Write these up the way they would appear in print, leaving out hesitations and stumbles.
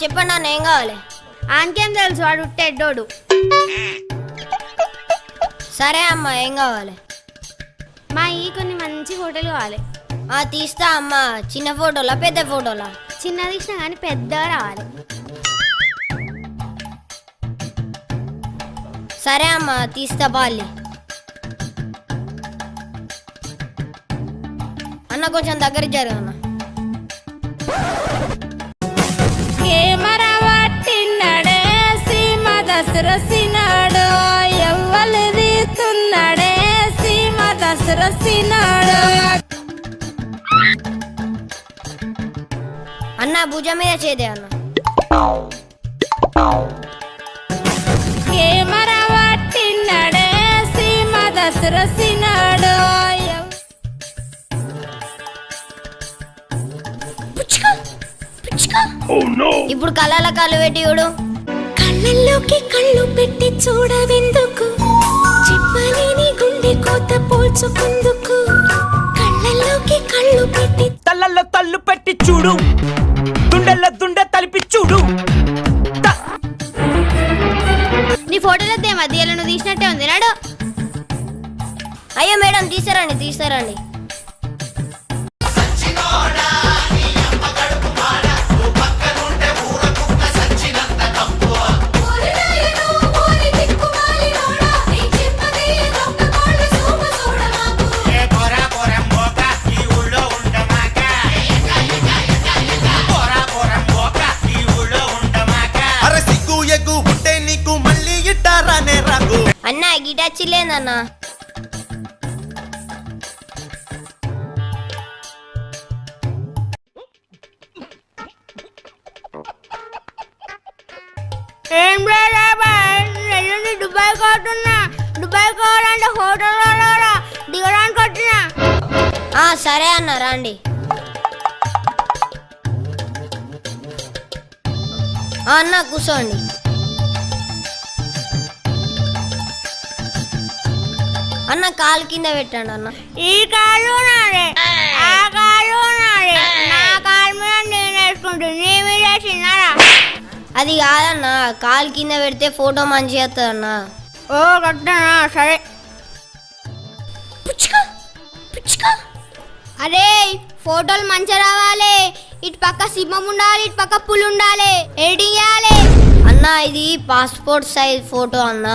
చెప్పండి అన్న, ఏం కావాలి? ఆనకేం తెలుసు, వాడు టెడ్డోడు. సరే అమ్మ, ఏం కావాలి? మా ఈ కొన్ని మంచి ఫోటోలు కావాలి. తీస్తా అమ్మ. చిన్న ఫోటోలా పెద్ద ఫోటోలా? చిన్న తీసినా కానీ పెద్దగా రావాలి. సరే అమ్మ, తీస్తా బాలి. అన్న కొంచెం దగ్గర జరగన్న. కెమెరా పట్టినాడే సీమ దసరసినాడు, ఎవ్వలు తీస్తున్నాడే సీమ దసరసినాడు. అన్న భుజం మీద చేదే అన్న. కెమెరా పట్టినాడే సీమ దసరసినాడు. ఇప్పుడు కళ్ళ కళ్ళు పెట్టి చూడు. కళ్ళల్లోకి కళ్ళు పెట్టి చూడవెందుకు, చెప్పలేని గుండె కోత పోల్చుకుందుకు. కళ్ళల్లోకి కళ్ళు పెట్టి తల్లల్లో తల్లు పెట్టి చూడు, దుండెల్లో దుండె తలిపి చూడు. నీ ఫోటోలో మధ్యలో నువ్వు తీసినట్టే ఉంది నాడు. అయ్యో మేడం, తీసారండి తీసారండి. అన్న గిటార్ చిల్లేందన్న. ఏం లేదు దుబాయ్ కోటున్నా. దుబాయ్ కోవాలంటే హోటల్లో దిగడానికి వచ్చినా. సరే అన్న, రండి. అన్న కూర్చోండి. అన్న కాలు కింద పెట్టండి అన్న. ఈ కాలు నాదే, ఆ కాలు నాదే. నా కాలు మీద నేను వేసుకుంటుంది, నీ మీద వేసినారా? అది కాదన్న, కాలు కింద పెడితే ఫోటో మంచిగా వస్తుంది అన్న. ఓ కట్టనా, సరే. అరే ఫోటోలు మంచిగా రావాలి. ఇటు పక్క సింహం ఉండాలి, ఇటు పక్క పులి ఉండాలి. ఎడిటింగ్ చేయాలి అన్న. ఇది పాస్పోర్ట్ సైజ్ ఫోటో అన్న.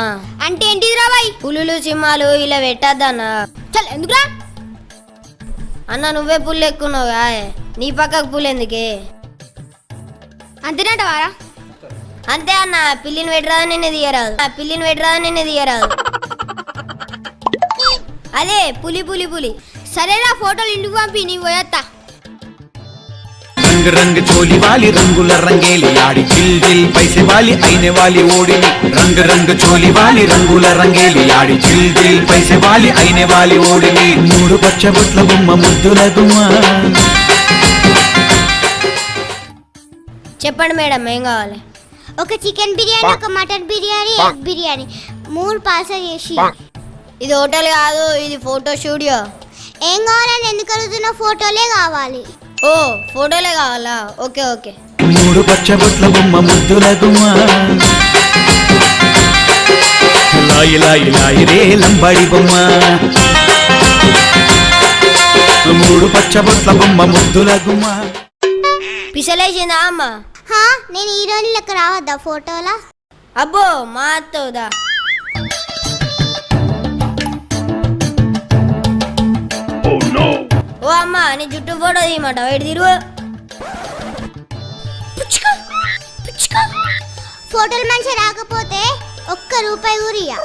అంటే ఏంటిది రాబాయ్? పులులు సింహాలు ఇలా పెట్టద్దన్న. చల్ ఎందుకురా అన్న, నువ్వే పుల్లు ఎక్కున్నావుగా, నీ పక్కకు పులు ఎందుకే? అంతేనంటవారా? అంతే అన్న. పిల్లిని పెట్టరాదు, నిన్ను తీయరాదు. పిల్లిని పెట్టరాదు, నిన్ను తీయరాదు. అదే పులి పులి పులి. సరేనా, ఫోటోలు ఇంటికి పంపి, నీ పోయేత్తా. रंग रंग चोली वाली रंगुला रंगेली आड़ी चिल चिल पैसे वाली आईने वाली ओढ़नी. रंग रंग चोली वाली रंगुला रंगेली आड़ी चिल चिल पैसे वाली आईने वाली ओढ़नी. मूడు పచ్చబొట్ల బొమ్మ ముద్దుల గుమ్మ. చెప్పండి మేడం, ఏం కావాలి? ఒక చికెన్ బిర్యానీ, ఒక mutton biryani, egg biryani 3 parcel చేసి. ఇది హోటల్ కాదు, ఇది ఫోటో స్టూడియో. ఏం కావాలని ఎందుకు అడుగుతున్నా? ఫోటోలే కావాలి. ఓ ఫోటోలే కావాలా? Okay okay. మూడు పచ్చబొట్ల బొమ్మ ముద్దుల గుమ్మ. లాయి లాయి లాయి రే లంబాడి బొమ్మ. మూడు పచ్చబొట్ల బొమ్మ ముద్దుల గుమ్మ. పిసలేసిందా అమ్మ? నేను హీరోయిన్ లెక్క రావద్దా ఫోటోలా? అబ్బో మా అత్తవుదా. ఓ అమ్మ, నీ జుట్టు ఫోటో తీయమాట వైట్ తిరుగు. ఫోటోలు మంచిగా రాకపోతే ₹1 ఊరియా.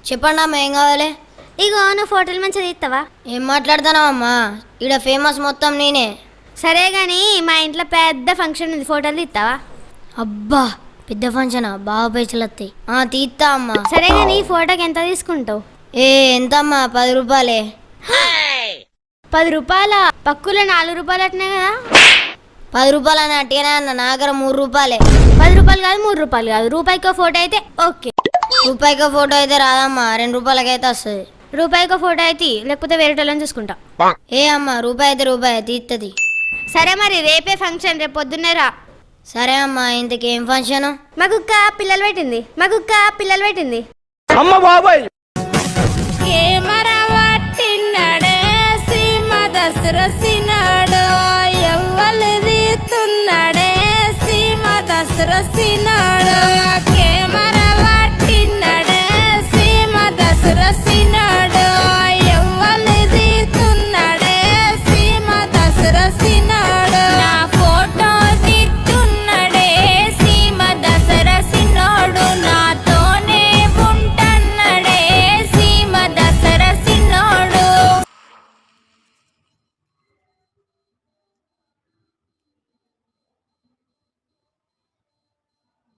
చెప్పండి అమ్మ, ఏం కావాలి? ఇగో నువ్వు ఫోటోలు మంచిగా తీస్తావా? ఏం మాట్లాడుతున్నావు అమ్మా? ఇక్కడ ఫేమస్ మొత్తం నేనే. సరే గాని మా ఇంట్లో పెద్ద ఫంక్షన్ ఉంది, ఫోటోలు తీస్తావా? అబ్బా పెద్ద ఫంక్షనా? బాగా పైసలు వస్తాయి. తీస్తా అమ్మా. సరే గాని ఈ ఫోటోకి ఎంత తీసుకుంటావు? ఎంతమ్మా? 10 రూపాయలే. 10 రూపాయల పక్కులో 4 రూపాయలు అట్నే కదా. 10 రూపాయలు అని అట్టిగానే అన్న, నా దగ్గర 3 రూపాయలే. 10 రూపాయలు కాదు 3 రూపాయలు కాదు, రూపాయికో ఫోటో అయితే ఓకే. రూపాయికి ఫోటో అయితే రాదమ్మా, 2 రూపాయలకైతే వస్తుంది. రూపాయికో ఫోటో అయితే లేకపోతే వేరే వాళ్ళని చూసుకుంటా. ఏ అమ్మ, రూపాయి అయితే రూపాయి తీస్తుంది. సరే మరి రేపే ఫంక్షన్, రేపు పొద్దున్నే రా. సరే అమ్మా, ఇంతకేం ఫంక్షన్? మా కుక్క పిల్లలు పెట్టింది. అమ్మ బాబాయ్ కేమరవట్టినడే సీమ దసరసినాడు ఎవ్వలు తీస్తున్నాడే సీమ దసరసినాడు